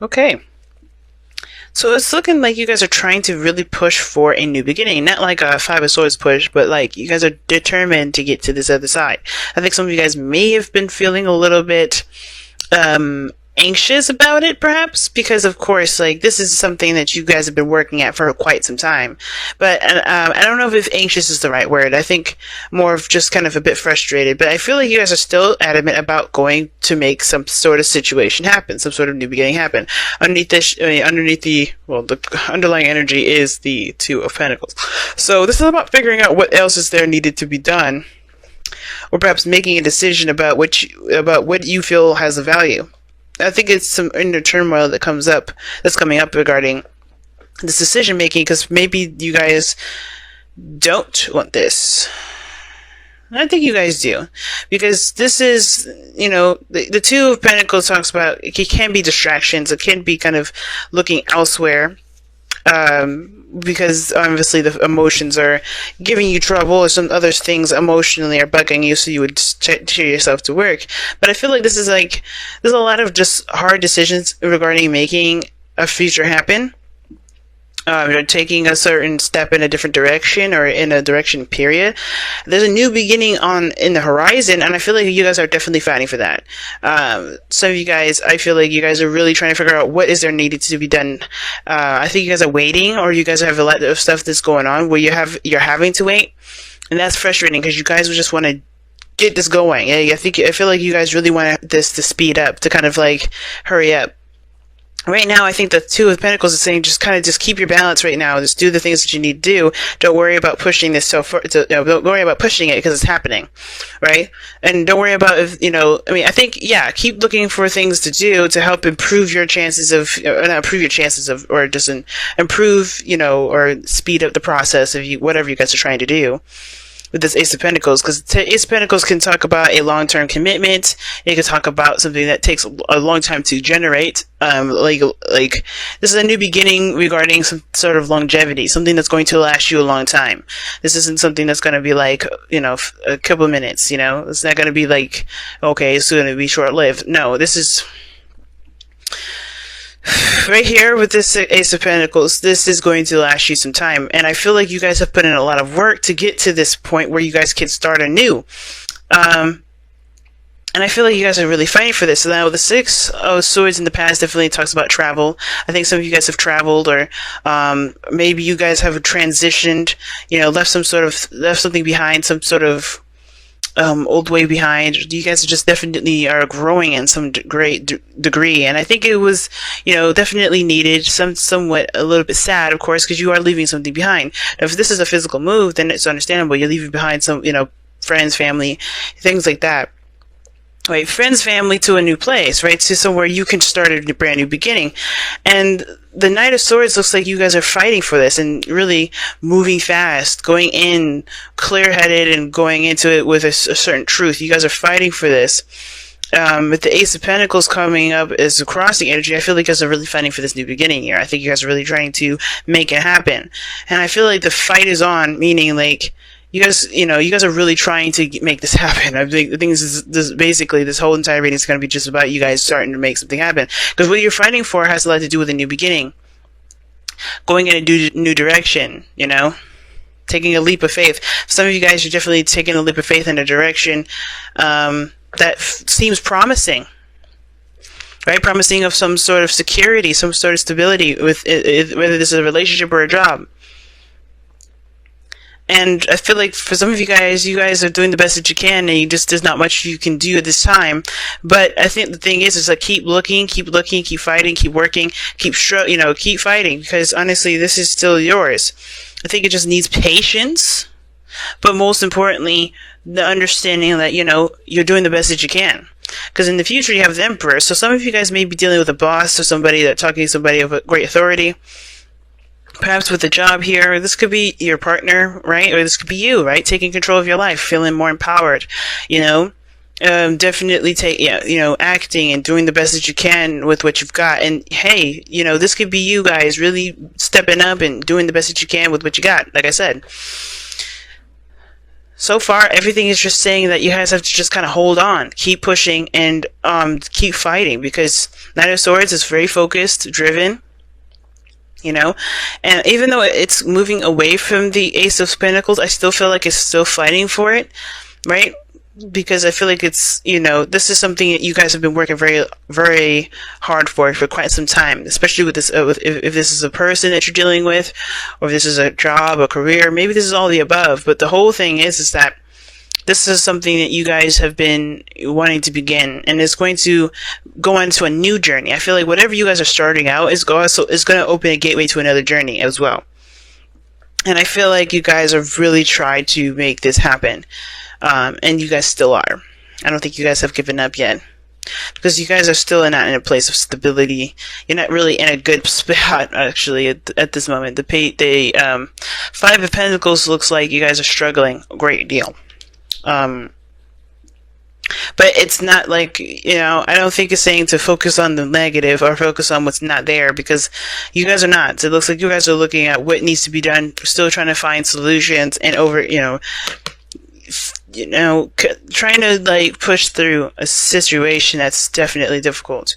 Okay. So it's looking like you guys are trying to really push for a new beginning. Not like a Five of Swords push, but like you guys are determined to get to this other side. I think some of you guys may have been feeling a little bit anxious about it, perhaps, because of course, like, this is something that you guys have been working at for quite some time. But I don't know if anxious is the right word. I think more of just kind of a bit frustrated. But I feel like you guys are still adamant about going to make some sort of situation happen, some sort of new beginning happen. Underneath this, underneath the underlying energy is the Two of Pentacles. So this is about figuring out what else is there needed to be done, or perhaps making a decision about what you feel has a value. I think it's some inner turmoil that's coming up regarding this decision making, because maybe you guys don't want this. I think you guys do, because this is, the Two of Pentacles talks about it can be distractions. It can be kind of looking elsewhere, because obviously the emotions are giving you trouble, or some other things emotionally are bugging you, so you would cheer yourself to work. But I feel like this is like, there's a lot of just hard decisions regarding making a future happen. Taking a certain step in a different direction, or in a direction period. There's a new beginning in the horizon, and I feel like you guys are definitely fighting for that. Some of you guys, I feel like you guys are really trying to figure out what is there needed to be done. I think you guys are waiting, or you guys have a lot of stuff that's going on where you're having to wait, and that's frustrating because you guys just want to get this going. Yeah, I feel like you guys really want this to speed up, to kind of like hurry up. Right now, I think the Two of Pentacles is saying just keep your balance right now. Just do the things that you need to do. Don't worry about pushing this so far. Don't worry about pushing it because it's happening, right? And don't worry about I think, keep looking for things to do to help improve your chances of, not improve your chances of, or just improve, or speed up the process of whatever you guys are trying to do with this Ace of Pentacles, because Ace of Pentacles can talk about a long-term commitment. It can talk about something that takes a long time to generate. Like this is a new beginning regarding some sort of longevity, something that's going to last you a long time. This isn't something that's going to be like, a couple of minutes, It's not going to be like, okay, it's going to be short-lived. No, this is right here with this Ace of Pentacles. This is going to last you some time, and I feel like you guys have put in a lot of work to get to this point where you guys can start anew. And I feel like you guys are really fighting for this. So now the Six of Swords in the past definitely talks about travel. I think some of you guys have traveled, or maybe you guys have transitioned, left something behind, some sort of old way behind. You guys just definitely are growing in some great degree, and I think it was, definitely needed. Somewhat a little bit sad, of course, because you are leaving something behind. Now, if this is a physical move, then it's understandable. You're leaving behind some, friends, family, things like that. Right, friends, family, to a new place, right, to somewhere you can start a brand new beginning. And the Knight of Swords looks like you guys are fighting for this and really moving fast, going in clear-headed and going into it with a certain truth. You guys are fighting for this. With the Ace of Pentacles coming up as a crossing energy, I feel like you guys are really fighting for this new beginning here. I think you guys are really trying to make it happen. And I feel like the fight is on, meaning like, you guys are really trying to make this happen. I think the thing is, this whole entire reading is going to be just about you guys starting to make something happen. Because what you're fighting for has a lot to do with a new beginning. Going in a new direction, taking a leap of faith. Some of you guys are definitely taking a leap of faith in a direction that seems promising. Right? Promising of some sort of security, some sort of stability, with whether this is a relationship or a job. And I feel like for some of you guys are doing the best that you can, and there's not much you can do at this time. But I think the thing is like, keep looking, keep fighting, keep working, keep fighting, because honestly, this is still yours. I think it just needs patience, but most importantly, the understanding that, you're doing the best that you can. Because in the future, you have the Emperor. So some of you guys may be dealing with a boss, or somebody talking to somebody of great authority. Perhaps with a job here, this could be your partner, right? Or this could be you, right? Taking control of your life, feeling more empowered, definitely acting and doing the best that you can with what you've got. And hey, this could be you guys really stepping up and doing the best that you can with what you got, like I said. so far, everything is just saying that you guys have to just kind of hold on, keep pushing, and keep fighting, because Knight of Swords is very focused, driven, you know. And even though it's moving away from the Ace of Pentacles, I still feel like it's still fighting for it, right? Because I feel like it's, you know, this is something that you guys have been working very, very hard for quite some time, especially with this, if this is a person that you're dealing with, or if this is a job, a career, maybe this is all the above. But the whole thing is that this is something that you guys have been wanting to begin, and it's going to go on to a new journey. I feel like whatever you guys are starting out is going to open a gateway to another journey as well. And I feel like you guys have really tried to make this happen. And you guys still are. I don't think you guys have given up yet, because you guys are still not in a place of stability. You're not really in a good spot, actually, at this moment. The Five of Pentacles looks like you guys are struggling a great deal. But it's not like, you know, I don't think it's saying to focus on the negative or focus on what's not there, because you guys are not. It looks like you guys are looking at what needs to be done, still trying to find solutions, and trying to like push through a situation that's definitely difficult.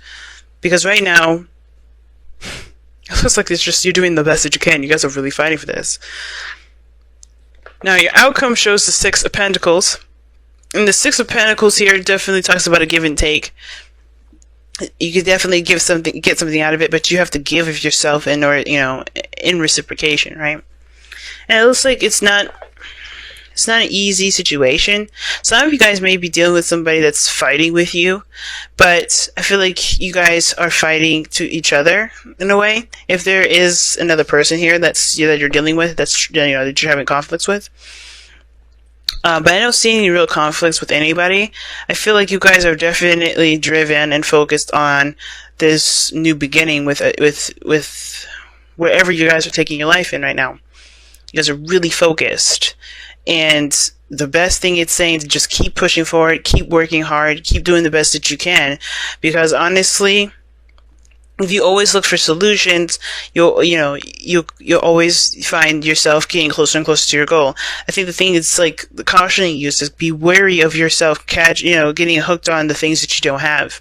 Because right now, it looks like it's just you're doing the best that you can. You guys are really fighting for this. Now, your outcome shows the Six of Pentacles. And the Six of Pentacles here definitely talks about a give and take. You could definitely get something out of it, but you have to give of yourself in order, in reciprocation, right? And it looks like it's not an easy situation. Some of you guys may be dealing with somebody that's fighting with you, but I feel like you guys are fighting to each other in a way. If there is another person here that you're dealing with, that you're having conflicts with. But I don't see any real conflicts with anybody. I feel like you guys are definitely driven and focused on this new beginning with wherever you guys are taking your life in right now. You guys are really focused. And the best thing it's saying to just keep pushing forward, keep working hard, keep doing the best that you can. Because honestly, if you always look for solutions, you'll always find yourself getting closer and closer to your goal. I think the thing is like the cautioning you is to be wary of yourself getting hooked on the things that you don't have.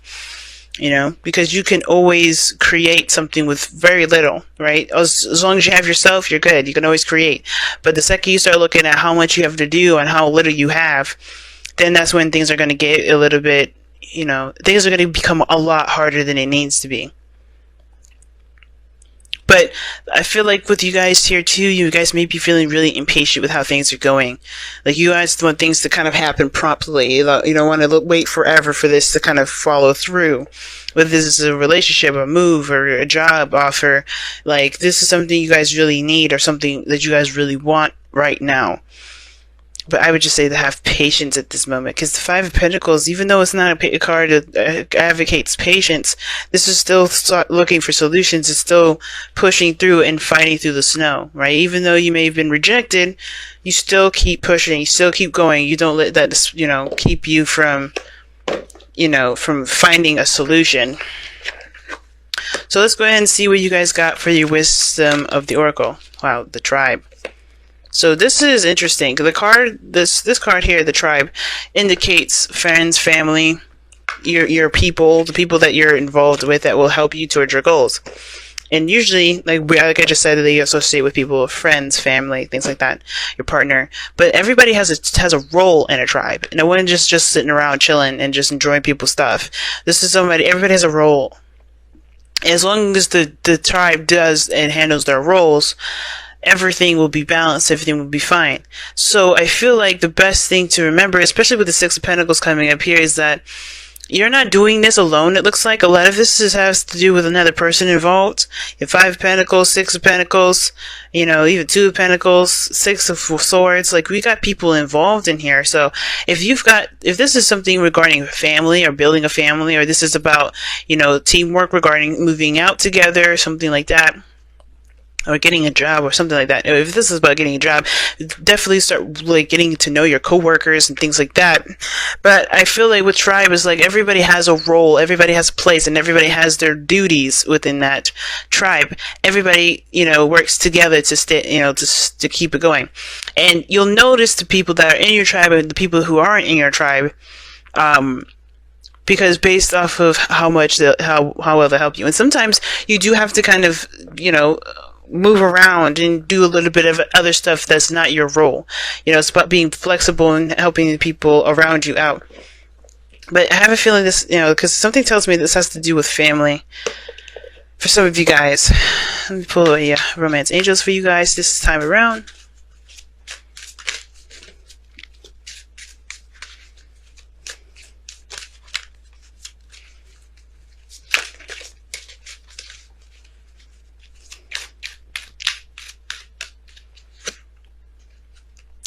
Because you can always create something with very little, right? As long as you have yourself, you're good. You can always create. But the second you start looking at how much you have to do and how little you have, then that's when things are going to get a little bit, things are going to become a lot harder than it needs to be. But I feel like with you guys here too, you guys may be feeling really impatient with how things are going. Like you guys want things to kind of happen promptly. You don't want to wait forever for this to kind of follow through. Whether this is a relationship, a move, or a job offer, like this is something you guys really need or something that you guys really want right now. But I would just say to have patience at this moment, because the Five of Pentacles, even though it's not a card that advocates patience, this is still looking for solutions. It's still pushing through and fighting through the snow, right? Even though you may have been rejected, you still keep pushing. You still keep going. You don't let that, keep you from finding a solution. So let's go ahead and see what you guys got for your wisdom of the Oracle. Wow, the tribe. So this is interesting. The card, this card here, the tribe, indicates friends, family, your people, the people that you're involved with that will help you towards your goals. And usually, like I just said, they associate with people, friends, family, things like that, your partner. But everybody has a role in a tribe. No one just sitting around chilling and just enjoying people's stuff. This is everybody has a role. As long as the tribe does and handles their roles, everything will be balanced, everything will be fine. So I feel like the best thing to remember, especially with the Six of Pentacles coming up here, is that you're not doing this alone. It looks like a lot of this has to do with another person involved. You have Five of Pentacles, Six of Pentacles, even Two of Pentacles, Six of Swords. Like, we got people involved in here. So if this is something regarding family or building a family, or this is about, teamwork regarding moving out together, something like that, or getting a job or something like that. If this is about getting a job, definitely start like getting to know your coworkers and things like that. But I feel like with tribe is like everybody has a role, everybody has a place, and everybody has their duties within that tribe. Everybody, works together to stay, to keep it going. And you'll notice the people that are in your tribe and the people who aren't in your tribe, because based off of how well they help you. And sometimes you do have to kind of, move around and do a little bit of other stuff that's not your role. It's about being flexible and helping the people around you out. But I have a feeling this, because something tells me this has to do with family for some of you guys. Let me pull a romance angels for you guys this time around.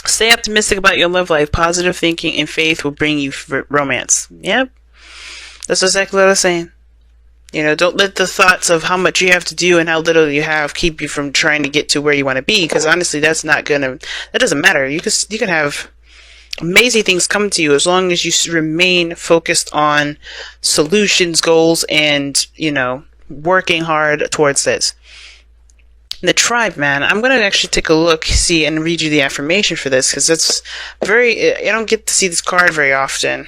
Stay optimistic about your love life. Positive thinking and faith will bring you romance. Yep. That's exactly what I was saying. Don't let the thoughts of how much you have to do and how little you have keep you from trying to get to where you want to be, because honestly, that doesn't matter. You can have amazing things come to you as long as you remain focused on solutions, goals, and, working hard towards this. The tribe, man, I'm going to actually take a look, see, and read you the affirmation for this, because it's I don't get to see this card very often.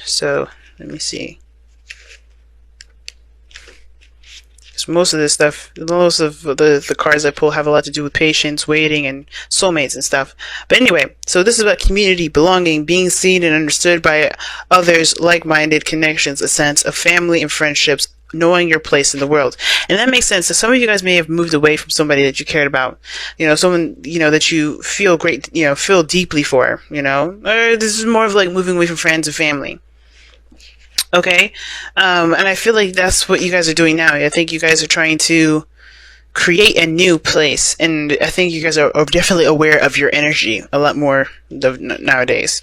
So, let me see. Because most of this stuff, most of the cards I pull have a lot to do with patience, waiting, and soulmates and stuff. But anyway, so this is about community, belonging, being seen and understood by others, like-minded connections, a sense of family and friendships, knowing your place in the world. And that makes sense. So some of you guys may have moved away from somebody that you cared about, someone, that you feel feel deeply for, or this is more of like moving away from friends and family. Okay. And I feel like that's what you guys are doing now. I think you guys are trying to create a new place, and I think you guys are definitely aware of your energy a lot more nowadays.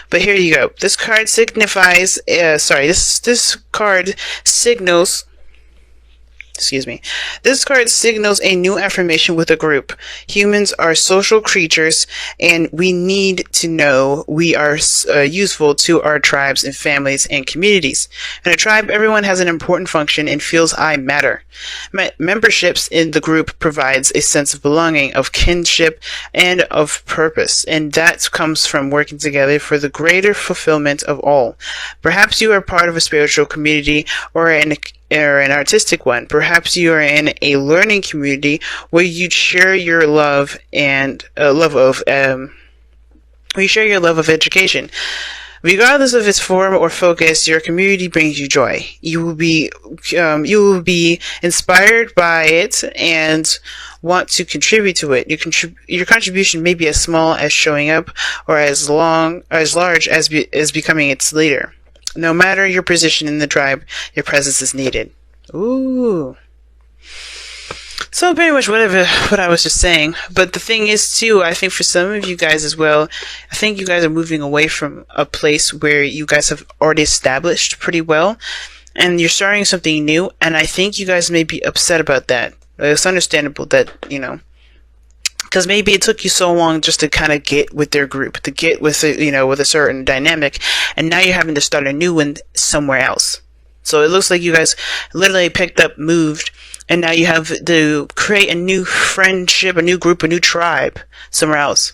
But here you go. This card signifies, this card signals, this card signals a new affirmation with a group. Humans are social creatures, and we need to know we are useful to our tribes and families and communities. In a tribe, everyone has an important function and feels I matter. Memberships in the group provides a sense of belonging, of kinship, and of purpose, and that comes from working together for the greater fulfillment of all. Perhaps you are part of a spiritual community or an artistic one. Perhaps you are in a learning community where you share your love and love of education. Regardless of its form or focus, your community brings you joy. You will be inspired by it and want to contribute to it. Your contribution may be as small as showing up, or as large as becoming its leader. No matter your position in the tribe, your presence is needed. Ooh. So pretty much what I was just saying. But the thing is, too, I think for some of you guys as well, I think you guys are moving away from a place where you guys have already established pretty well, and you're starting something new, and I think you guys may be upset about that. It's understandable that, because maybe it took you so long just to kind of get with their group, to get with with a certain dynamic, and now you're having to start a new one somewhere else. So it looks like you guys literally picked up, moved, and now you have to create a new friendship, a new group, a new tribe somewhere else,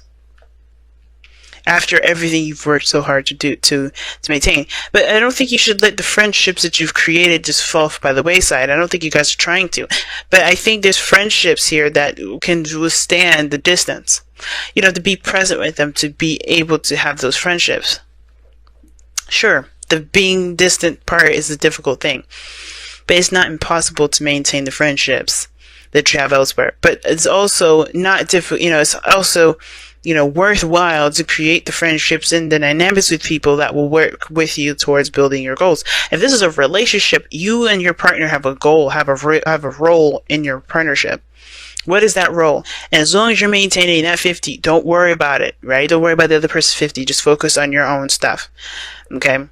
after everything you've worked so hard to maintain. But I don't think you should let the friendships that you've created just fall by the wayside. I don't think you guys are trying to. But I think there's friendships here that can withstand the distance. To be present with them, to be able to have those friendships. Sure, the being distant part is a difficult thing, but it's not impossible to maintain the friendships that you have elsewhere. But it's also not difficult, it's also worthwhile to create the friendships and the dynamics with people that will work with you towards building your goals. If this is a relationship, you and your partner have a goal, have a role in your partnership. What is that role? And as long as you're maintaining that 50, don't worry about it, right? Don't worry about the other person's 50. Just focus on your own stuff, okay?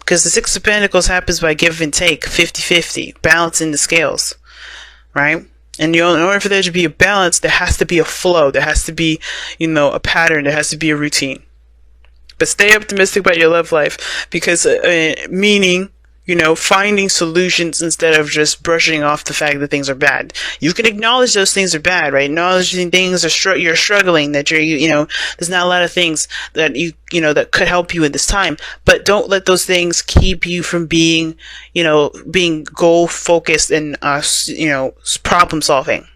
Because the Six of Pentacles happens by give and take, 50-50, balancing the scales, right? And in order for there to be a balance, there has to be a flow. There has to be, a pattern. There has to be a routine. But stay optimistic about your love life, because meaning, finding solutions instead of just brushing off the fact that things are bad. You can acknowledge those things are bad, right? Acknowledging things you're struggling, that there's not a lot of things that that could help you in this time, but don't let those things keep you from being goal focused and problem solving.